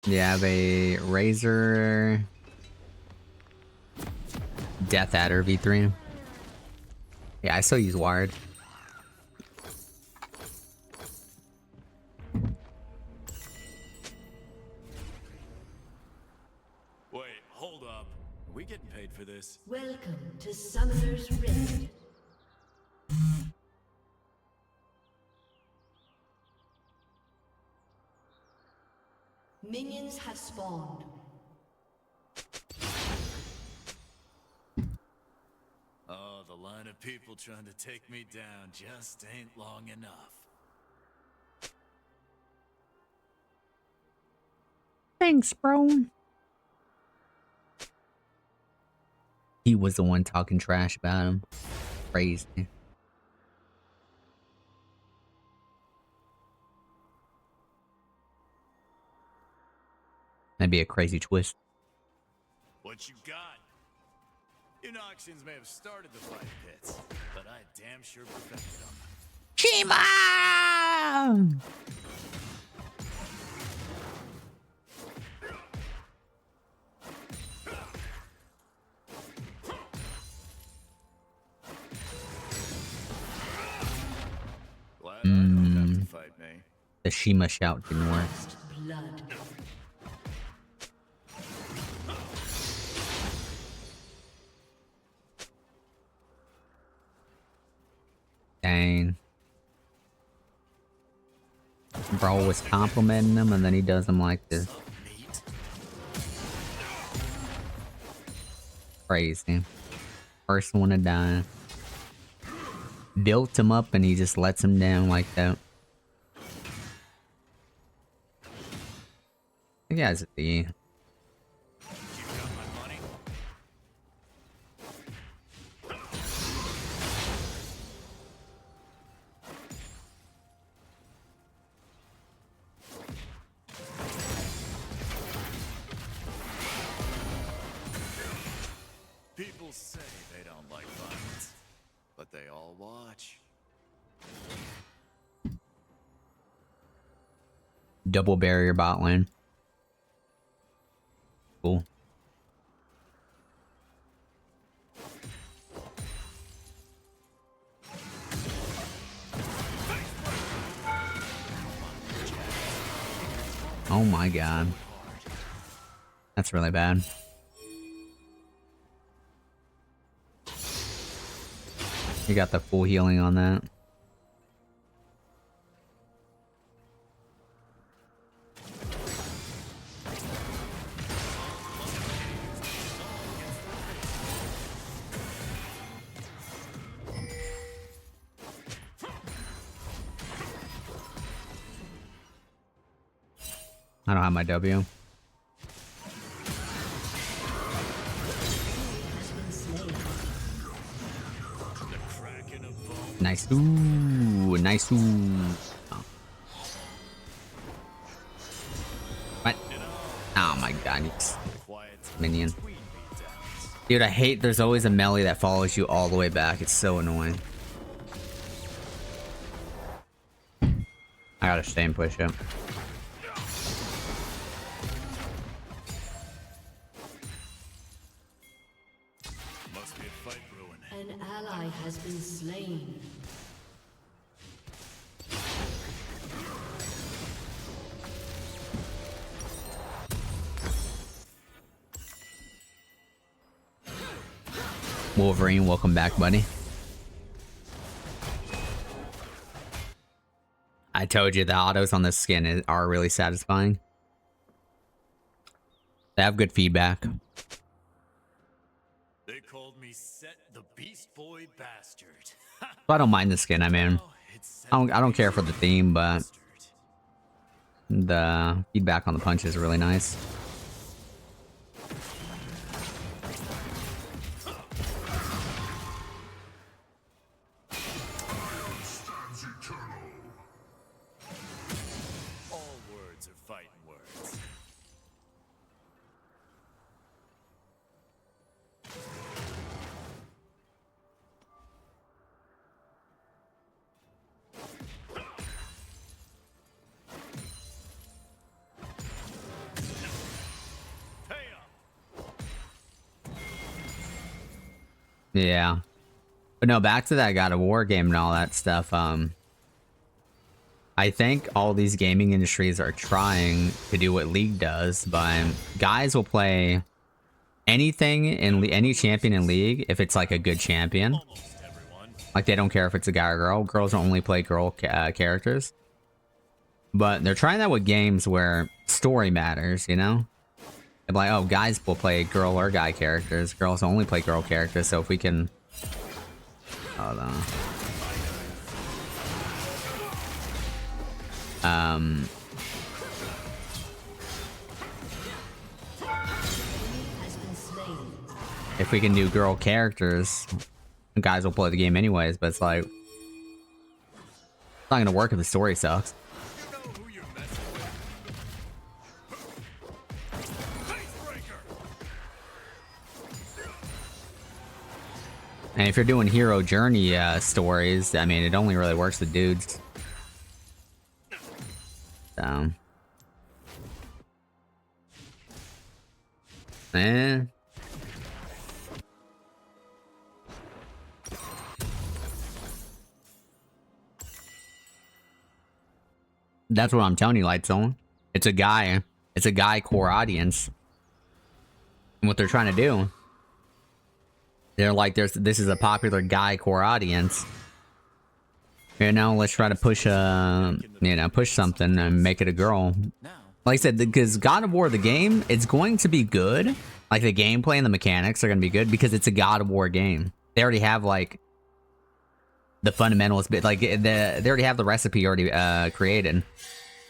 You have a Razor Death Adder V3. Yeah, I still use wired. Wait, hold up. Are we getting paid for this? Welcome to Summoner's Rift. Minions have spawned. Oh, the line of people trying to take me down just ain't long enough. Thanks, bro. He was the one talking trash about him. Crazy. That'd be a crazy twist. What you got? Inoxians may have started the fight pits, but I damn sure perfected them. Shima! Glad I don't have to fight me. The Shima shout didn't work. Blood. Dang. Bro was complimenting him and then he does him like this. Crazy. First one to die. Built him up and he just lets him down like that. You guys at the People say they don't like violence, but they all watch. double barrier bot lane. Cool. Oh my god. That's really bad. You got the full healing on that. I don't have my W. Nice. Ooh, nice. Ooh. Oh. What? Oh my god, it's minion. Dude, I hate there's always a melee that follows you all the way back. It's so annoying. I gotta stay and push it. An ally has been slain. Wolverine, welcome back, buddy. I told you the autos on this skin are really satisfying. They have good feedback. They called me Set the Beast Boy Bastard. But I don't mind the skin, I mean. I don't care for the theme, but the feedback on the punch is really nice. All words are fighting words. Yeah. But no, back to that God of War game and all that stuff. I think all these gaming industries are trying to do what League does, but guys will play anything in any champion in League if it's like a good champion. Like they don't care if it's a guy or girl. Girls only play girl characters. But they're trying that with games where story matters, you know? They're like, oh, guys will play girl or guy characters. Girls only play girl characters. So if we can... Hold on. If we can do girl characters, guys will play the game anyways, but it's like, it's not gonna work if the story sucks. And if you're doing hero journey stories, I mean, it only really works with dudes. So, that's what I'm telling you, Lightsone. It's a guy core audience. And what they're trying to do, they're like, this is a popular guy core audience. You know, let's try to push push something and make it a girl. Like I said, because God of War, the game, it's going to be good. Like the gameplay and the mechanics are going to be good because it's a God of War game. They already have like the fundamentals, but like they already have the recipe already created.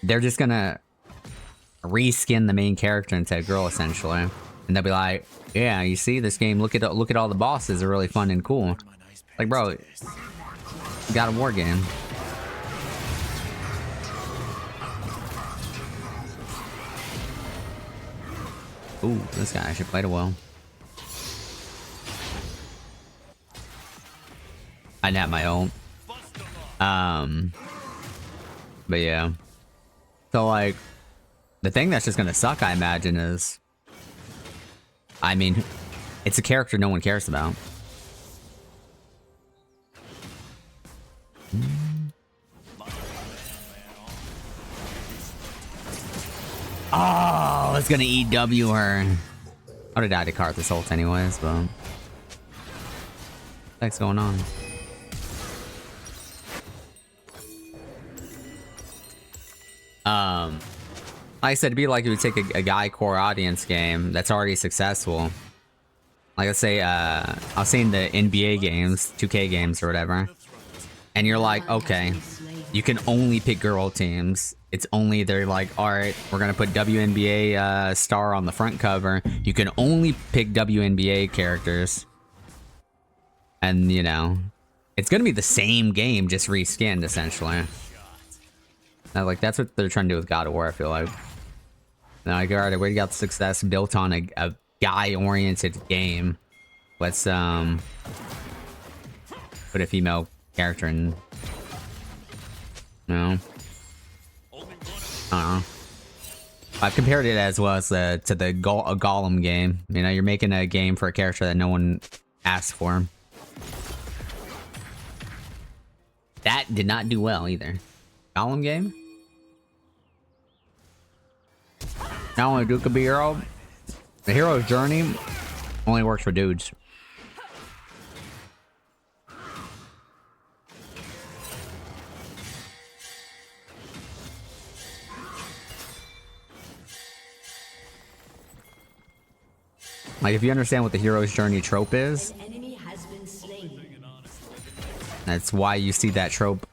They're just gonna reskin the main character into a girl essentially, and they'll be like, "Yeah, you see this game? Look at all the bosses are really fun and cool." Like, bro, God of War game. Ooh, this guy actually played it well. I didn't have my own. But yeah. So like, the thing that's just gonna suck, I imagine, is, I mean, it's a character no one cares about. Oh, it's gonna EW her. I would have died to cart this ult anyways, but what's going on? Like I said, it'd be like you would take a guy core audience game that's already successful. Like I say, I was saying the NBA games, 2K games or whatever, and you're like, okay, you can only pick girl teams. It's only, they're like, all right, we're gonna put WNBA star on the front cover. You can only pick WNBA characters, and you know, it's gonna be the same game, just reskinned essentially. Like that's what they're trying to do with God of War, I feel like. And like, all right, we got success built on a guy-oriented game. Let's put a female character in. No. I don't know. I've compared it as well as to the Golem game. You know, you're making a game for a character that no one asked for. That did not do well either. Golem game? Not only Duke could be hero, the hero's journey only works for dudes. Like, if you understand what the hero's journey trope is, that's why you see that trope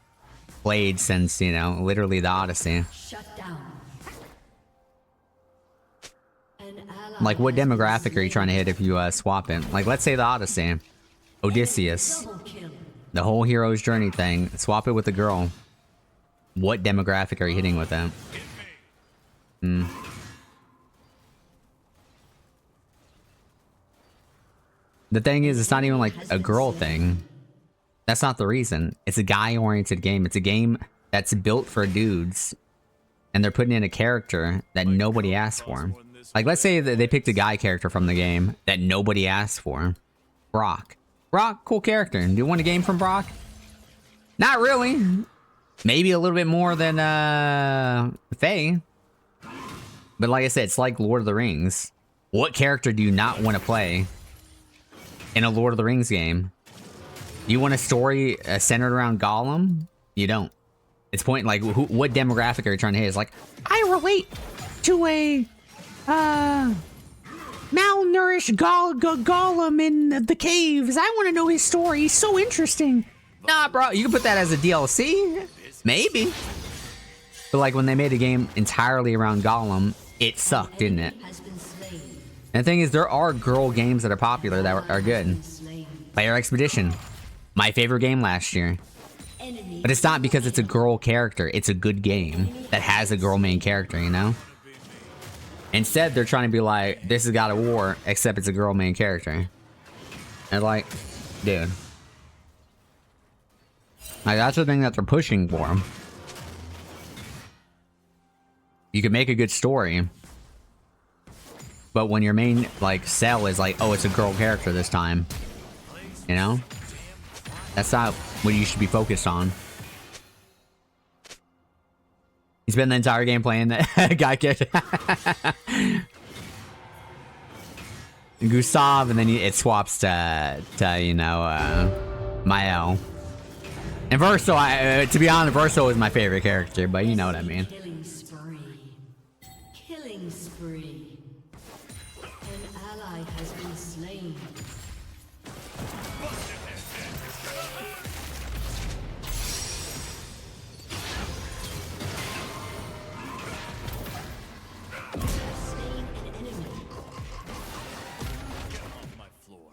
played since, you know, literally the Odyssey. Like, what demographic are you trying to hit if you swap it? Like, let's say the Odyssey, Odysseus, the whole hero's journey thing, swap it with a girl. What demographic are you hitting with that? The thing is, it's not even like a girl thing. That's not the reason. It's a guy-oriented game. It's a game that's built for dudes, and they're putting in a character that nobody asked for. Like, let's say that they picked a guy character from the game that nobody asked for. Brock. Brock, cool character. Do you want a game from Brock? Not really. Maybe a little bit more than Faye. But like I said, it's like Lord of the Rings. What character do you not want to play in a Lord of the Rings game? You want a story centered around Gollum? You don't. It's point like what demographic are you trying to hit? It's like I relate to a malnourished Gollum in the caves. I want to know his story. He's so interesting. Nah, bro, you can put that as a DLC, maybe. But like when they made a game entirely around Gollum, it sucked, didn't it? And the thing is, there are girl games that are popular that are good. Player Expedition, my favorite game last year. But it's not because it's a girl character. It's a good game that has a girl main character, you know? Instead, they're trying to be like, this is God of War, except it's a girl main character. And like, dude. Like, that's the thing that they're pushing for. You can make a good story. But when your main, like, sell is like, oh, it's a girl character this time. You know? That's not what you should be focused on. He spent the entire game playing that guy character. Gustav, and then it swaps to you know, Mael. And Verso, to be honest, Verso is my favorite character, but you know what I mean. Killing spree. Killing spree. An ally has been slain. Slain an enemy. Get off my floor.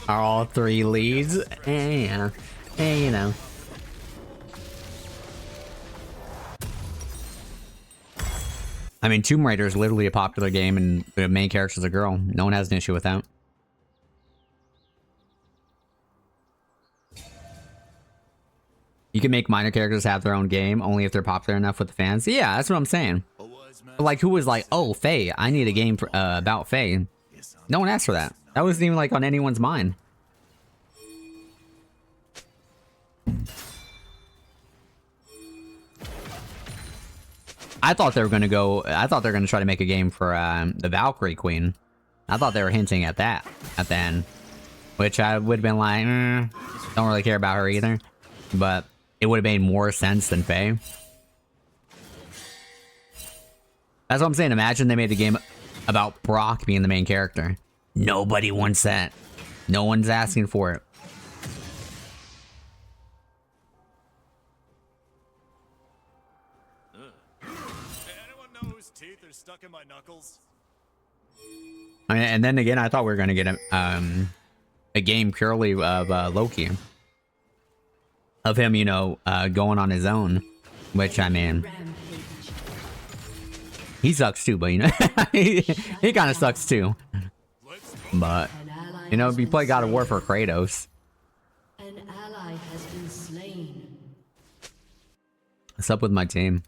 Are all three leads? Yeah. Hey, you know. I mean, Tomb Raider is literally a popular game, and the main character is a girl. No one has an issue with that. You can make minor characters have their own game, only if they're popular enough with the fans. Yeah, that's what I'm saying. But like, who was like, oh, Faye, I need a game for, about Faye. No one asked for that. That wasn't even like on anyone's mind. I thought they were gonna go. I thought they were gonna try to make a game for the Valkyrie Queen. I thought they were hinting at that at the end, which I would have been like, don't really care about her either. But it would have made more sense than Faye. That's what I'm saying. Imagine they made a game about Brock being the main character. Nobody wants that. No one's asking for it. Anyone know whose teeth are stuck in my knuckles? I mean, and then again, I thought we were gonna get a game purely of Loki, of him, you know, going on his own. Which, I mean, he sucks too, but you know, he kind of sucks too. But you know, if you play God of War for Kratos. An ally has been slain. What's up with my team?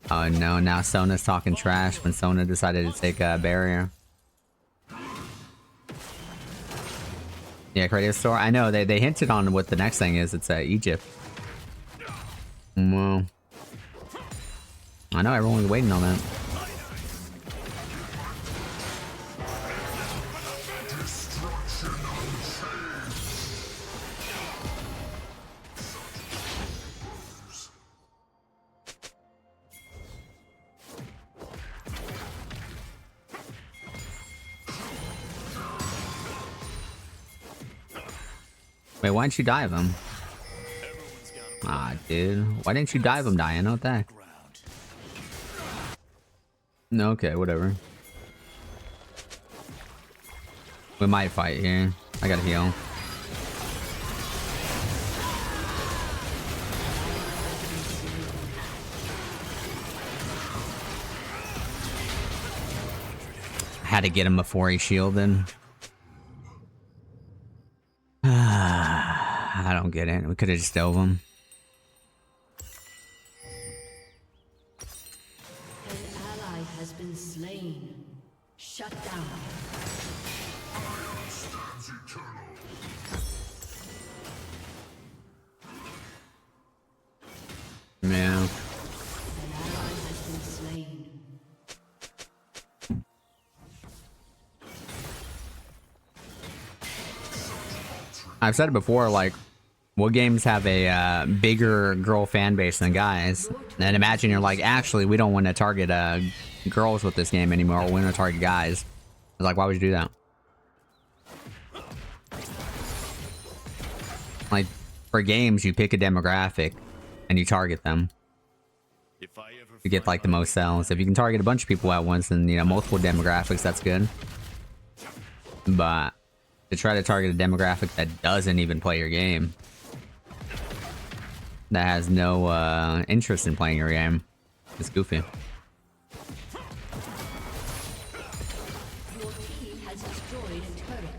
Oh no, now Sona's talking trash when Sona decided to take a barrier. Yeah, Kratos store. I know, they hinted on what the next thing is. It's Egypt. Well, I know everyone was waiting on that. Wait, why didn't you dive him? Ah, dude. Why didn't you dive him, Diana? What the heck? No, okay, whatever. We might fight here. I gotta heal. I had to get him before he shielded. don't get it. We could have just dove him. An ally has been slain. Shut down. Yeah. An ally has been slain. I've said it before, like, what games have a bigger girl fan base than guys? And imagine you're like, actually, we don't want to target girls with this game anymore. We want to target guys. I was like, why would you do that? Like, for games, you pick a demographic and you target them. If I ever You get like the most sales. If you can target a bunch of people at once and, you know, multiple demographics, that's good. But to try to target a demographic that doesn't even play your game, that has no interest in playing your game, it's goofy. Your team has destroyed a turret.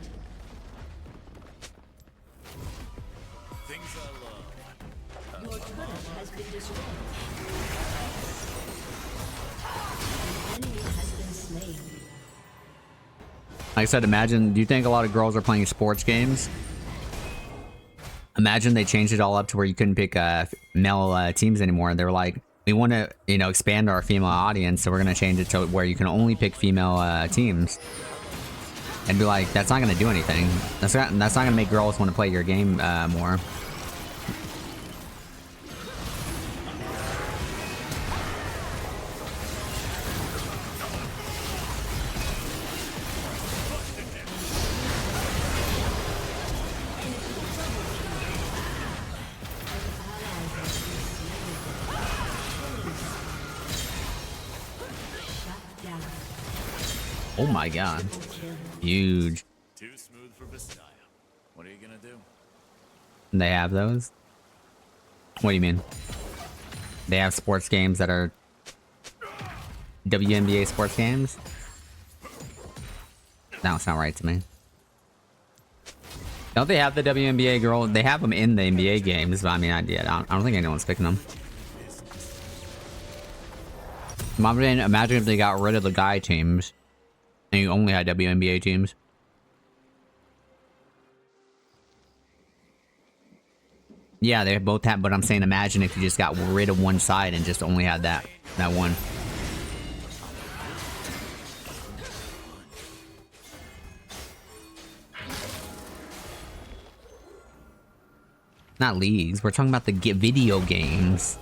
things I love. Your turret has been destroyed. An enemy has been slain. Like I said, imagine, do you think a lot of girls are playing sports games? Imagine they changed it all up to where you couldn't pick male teams anymore. They were like, we want to, you know, expand our female audience, so we're going to change it to where you can only pick female teams. And be like, that's not going to do anything. That's not going to make girls want to play your game more. Oh my god. Huge. Too smooth for Vistaya. What are you gonna do? They have those? What do you mean? They have sports games that are WNBA sports games? That sounds right to me. Don't they have the WNBA girl? They have them in the NBA games, but I mean, I don't think anyone's picking them. Imagine if they got rid of the guy teams and you only had WNBA teams. Yeah, they both have, but I'm saying imagine if you just got rid of one side and just only had that one. Not leagues, we're talking about the video games.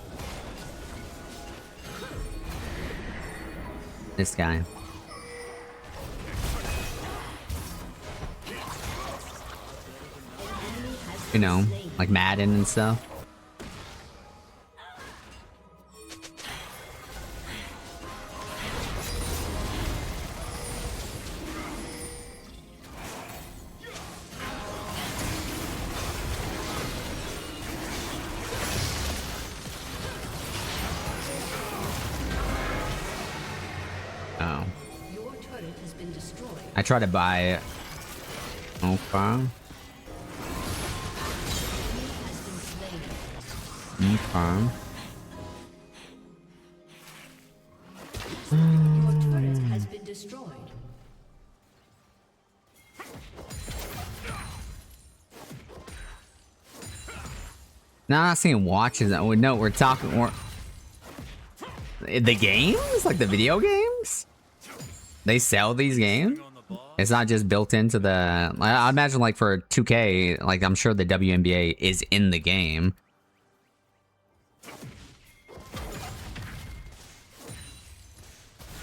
This guy. You know, like Madden and stuff. Oh. Your turret has been destroyed. I try to buy it. Okay. Okay. Your turret has been destroyed. No, I'm not saying watches. No, we're talking. The games? Like the video games? They sell these games? It's not just built into the... I imagine like for 2K, like I'm sure the WNBA is in the game.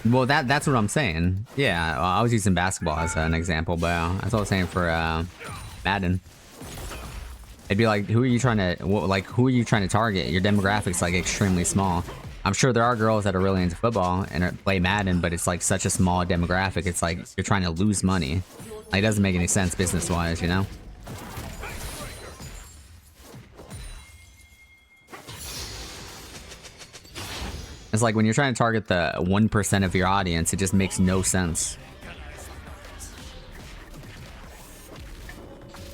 Well, that's what I'm saying. Yeah, I was using basketball as an example, but that's what I was saying for Madden. It'd be like, who are you trying to target? Your demographics like extremely small. I'm sure there are girls that are really into football and play Madden, but it's like such a small demographic. It's like you're trying to lose money. Like, it doesn't make any sense business-wise, you know? It's like when you're trying to target the 1% of your audience, it just makes no sense.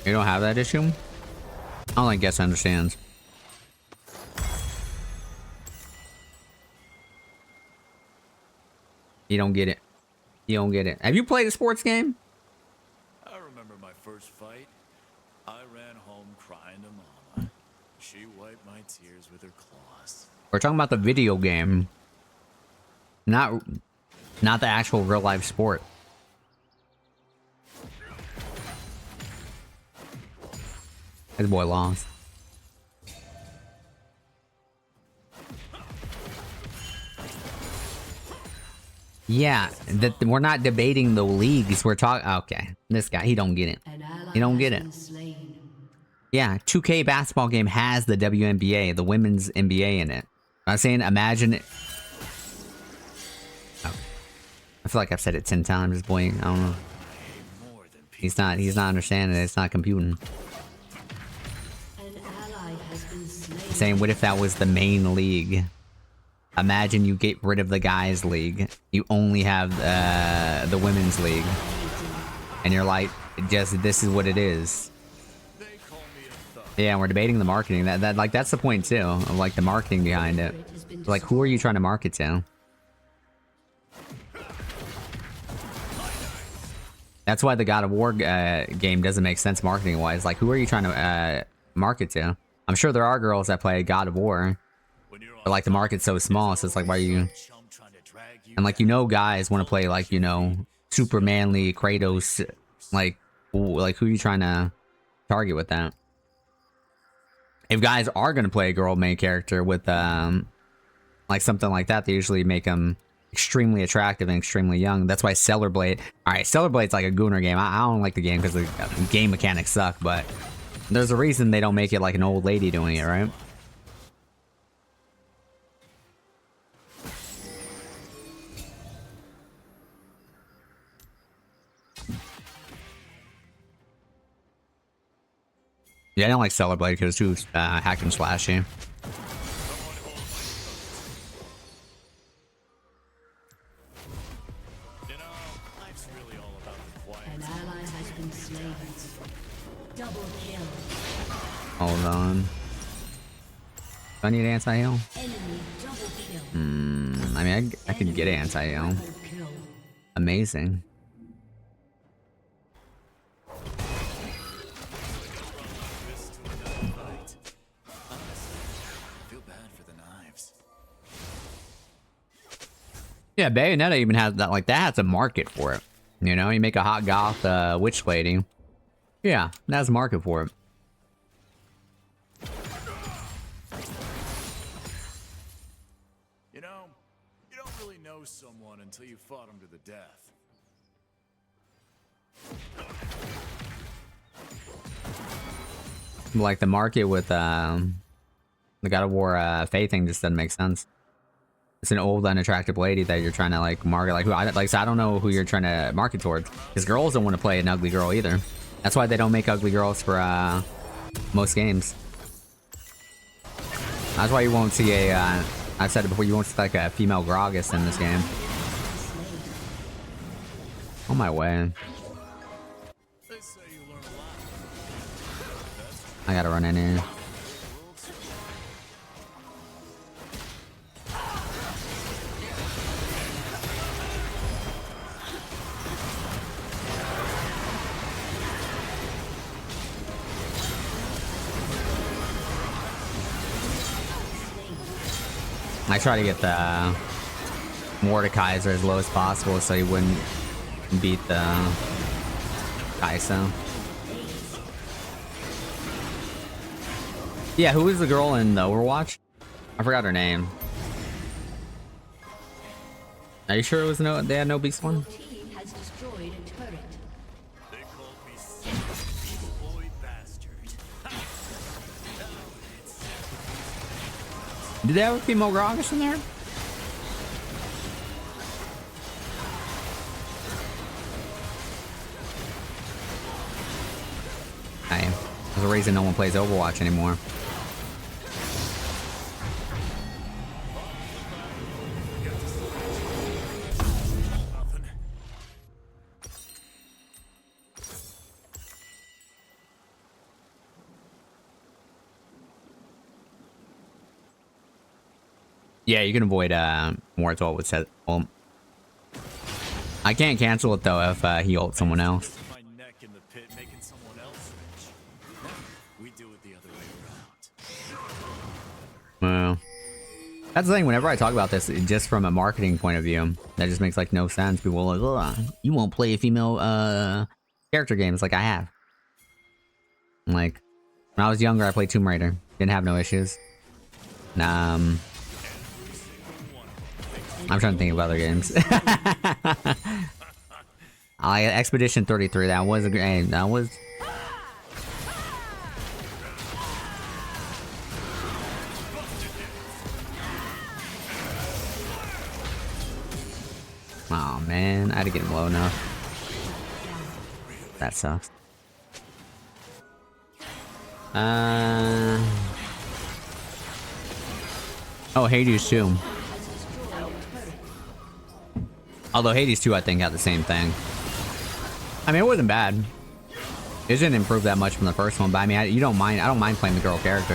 You don't have that issue? I don't think Guess understands. You don't get it. You don't get it. Have you played a sports game? I remember my first fight. I ran home crying to Mama. She wiped my tears with her claws. We're talking about the video game. Not the actual real life sport. This boy lost. Yeah, that we're not debating the leagues. We're talking. Okay, this guy, he don't get it. He don't get it. Yeah, 2K basketball game has the WNBA, the women's NBA in it. I'm saying, imagine it. Oh. I feel like I've said it 10 times. Boy, I don't know. He's not understanding it. It's not computing. I'm saying, what if that was the main league? Imagine you get rid of the guys league. You only have the women's league. And you're like, just, this is what it is. Yeah, we're debating the marketing. That's the point too, of like the marketing behind it. Like, who are you trying to market to? That's why the God of War game doesn't make sense marketing wise. Like, who are you trying to market to? I'm sure there are girls that play God of War, but like the market's so small, so it's like, why are you? And like, you know, guys want to play like, you know, super manly Kratos. Like who are you trying to target with that? If guys are gonna play a girl main character with like something like that, they usually make them extremely attractive and extremely young. That's why Stellar Blade. All right, Stellar Blade's like a gooner game. I don't like the game because the game mechanics suck, but there's a reason they don't make it like an old lady doing it, right? Yeah, I don't like Stellar Blade because it's too hack and slashy. Hold on. Do I need anti-heal? I mean, I can get anti-heal. Amazing. Yeah, Bayonetta even has that, like, that has a market for it. You know, you make a hot goth witch lady. Yeah, that has a market for it. You know, you don't really know someone until you fought him to the death. Like, the market with the God of War Faye thing just doesn't make sense. It's an old, unattractive lady that you're trying to like market. Like, so I don't know who you're trying to market towards. Because girls don't want to play an ugly girl either. That's why they don't make ugly girls for most games. That's why you won't see a. I've said it before. You won't see like a female Gragas in this game. On my way. I gotta run in here. I try to get the Mordekaiser as low as possible so he wouldn't beat the Kai'Sa. Yeah, who is the girl in the Overwatch? I forgot her name. Are you sure it was they had no beast one? Did they have a female Gragas in there? Hey, there's a reason no one plays Overwatch anymore. Yeah, you can avoid more as well with set. Well, I can't cancel it though if he ults someone else. My neck in the pit making someone else rich. We do it the other way around. Well, that's the thing. Whenever I talk about this, just from a marketing point of view, that just makes like no sense. People are like, "Ugh, you won't play female character games like I have." Like, when I was younger, I played Tomb Raider. Didn't have no issues. I'm trying to think of other games. Expedition 33. That was a great. That was. Oh man, I had to get him low enough. That sucks. Oh, Hades 2. Although Hades 2, I think, had the same thing. I mean, it wasn't bad. It didn't improve that much from the first one, but I mean, I don't mind playing the girl character.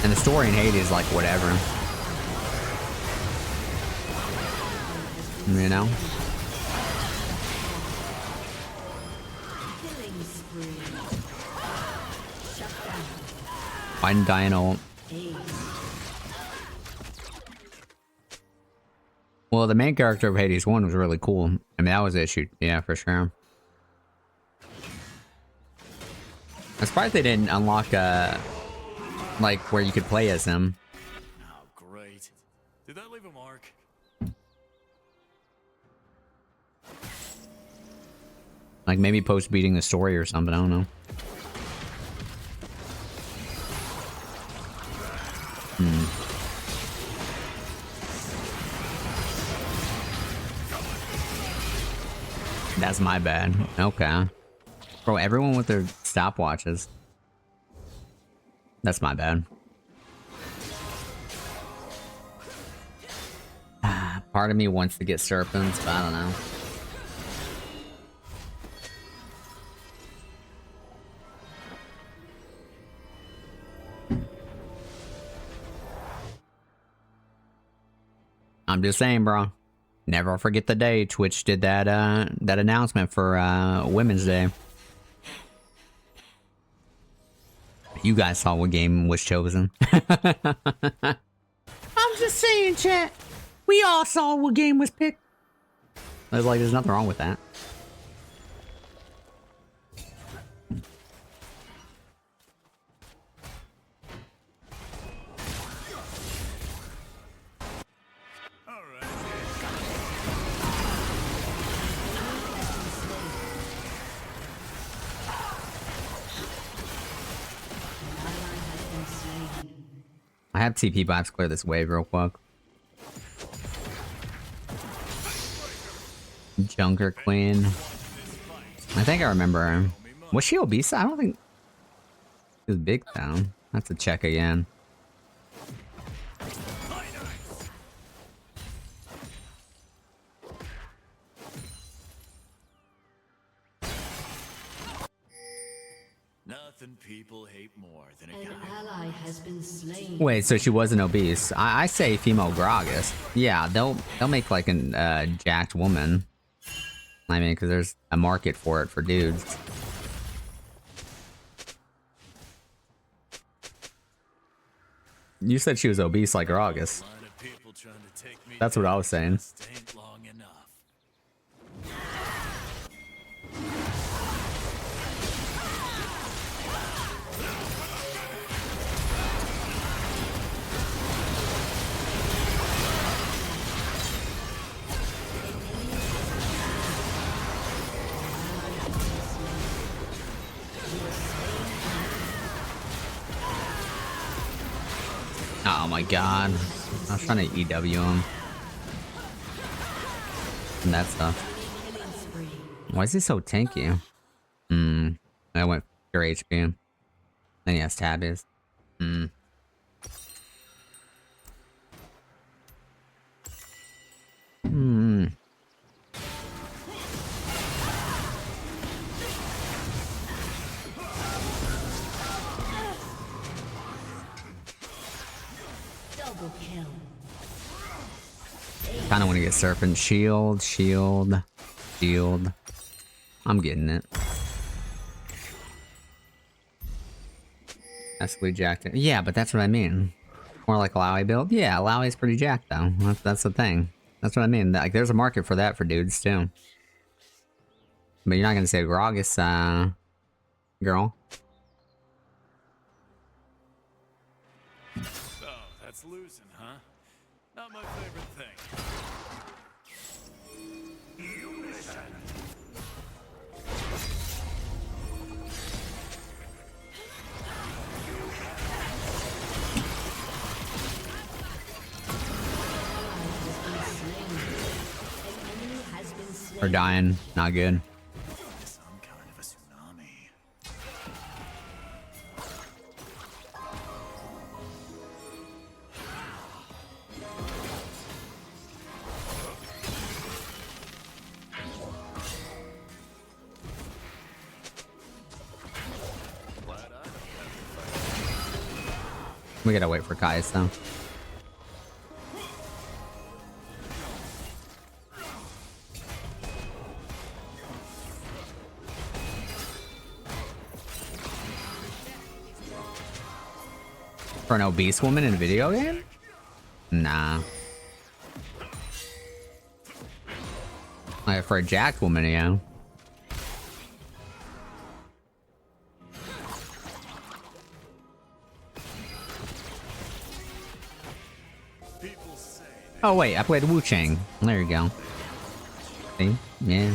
And the story in Hades is like whatever. You know? Find Dino. Well, the main character of Hades 1 was really cool. I mean, that was the issue. Yeah, for sure. I'm surprised they didn't unlock, like, where you could play as him. Oh, great. Did that leave a mark? Like, maybe post beating the story or something. I don't know. That's my bad. Okay. Bro, everyone with their stopwatches. That's my bad. Part of me wants to get serpents, but I don't know. I'm just saying, bro. Never forget the day Twitch did that that announcement for Women's Day. You guys saw what game was chosen. I'm just saying, chat. We all saw what game was picked. I was like, there's nothing wrong with that. I have TP vibes clear this wave real quick. Junker Queen. I think I remember her. Was she obese? I don't think she was big though. I have to check again. Nothing people hate more than a An guy. ally has been slain. Wait, so she wasn't obese? I say female Gragas. Yeah, they'll make like an jacked woman. I mean, because there's a market for it for dudes. You said she was obese like Gragas. That's what I was saying. Oh my god. I was trying to EW him. And that stuff. Why is he so tanky? I went for HP. Then he has tabbies. Kinda want to get Serpent Shield, Shield, Shield. I'm getting it. Massively jacked. Yeah, but that's what I mean. More like Lowy build. Yeah, Lowy's pretty jacked though. That's the thing. That's what I mean. Like, there's a market for that for dudes too. But you're not gonna say Gragas, girl. So, that's losing, huh? Not my favorite thing. We're dying. Not good. Some kind of a tsunami. We gotta wait for Kais though. For an obese woman in a video game? Nah. Like for a jacked woman, yeah. Oh wait, I played Wu Chang. There you go. See? Yeah.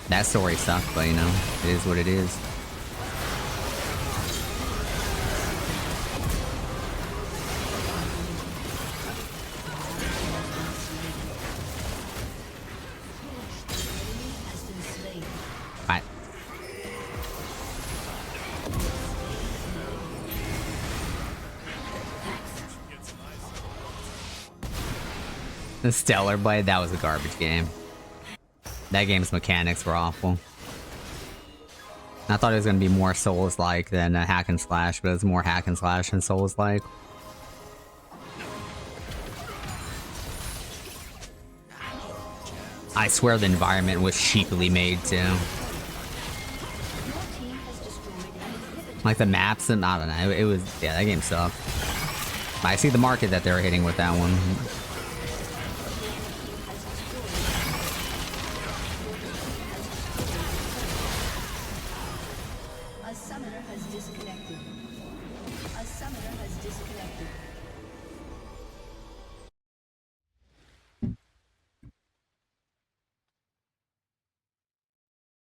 That story sucked, but you know, it is what it is. Right. The Stellar Blade, that was a garbage game. That game's mechanics were awful. I thought it was gonna be more Souls-like than a hack and slash, but it's more hack and slash than Souls-like. I swear the environment was cheaply made too. Like the maps and I don't know, it was, yeah, that game sucked. But I see the market that they're hitting with that one. A summoner has disconnected.